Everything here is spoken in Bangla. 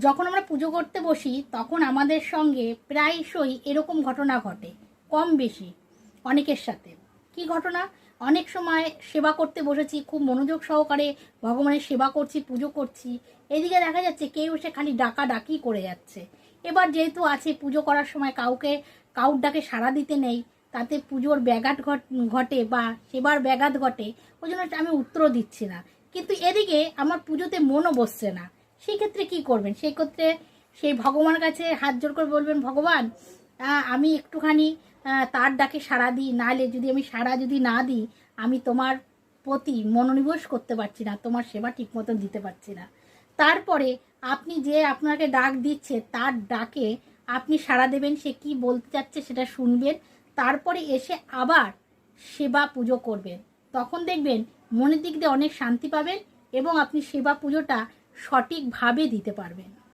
যখন আমরা পুজো করতে বসি তখন আমাদের সঙ্গে প্রায়শই এরকম ঘটনা ঘটে, কম বেশি অনেকের সাথে। কি ঘটনা? অনেক সময় সেবা করতে বসেছি, খুব মনোযোগ সহকারে ভগবানের সেবা করছি, পুজো করছি, এদিকে দেখা যাচ্ছে কেউ এসে খালি ডাকাডাকি করে যাচ্ছে। এবার যেহেতু আছে পুজো করার সময় কাউর ডাকে সাড়া দিতে নেই, তাতে পুজোর ব্যাঘাত ঘটে বা সেবার ব্যাঘাত ঘটে, ওই জন্য আমি উত্তর দিচ্ছি না। কিন্তু এদিকে আমার পুজোতে মনও বসছে না। সেই ক্ষেত্রে কী করবেন? সেই ক্ষেত্রে সেই ভগবানের কাছে হাত জোড় করে বলবেন, ভগবান আমি একটুখানি তার ডাকে সাড়া দিই, নাহলে যদি আমি সাড়া যদি না দিই, আমি তোমার প্রতি মনোনিবেশ করতে পারছি না, তোমার সেবা ঠিক মতন দিতে পারছি না। তারপরে আপনি যে আপনাকে ডাক দিচ্ছে তার ডাকে আপনি সাড়া দেবেন, সে কি বলতে চাচ্ছে সেটা শুনবেন, তারপরে এসে আবার সেবা পুজো করবেন। তখন দেখবেন মনের দিক দিয়ে অনেক শান্তি পাবেন এবং আপনি সেবা পুজোটা সঠিকভাবে দিতে পারবেন।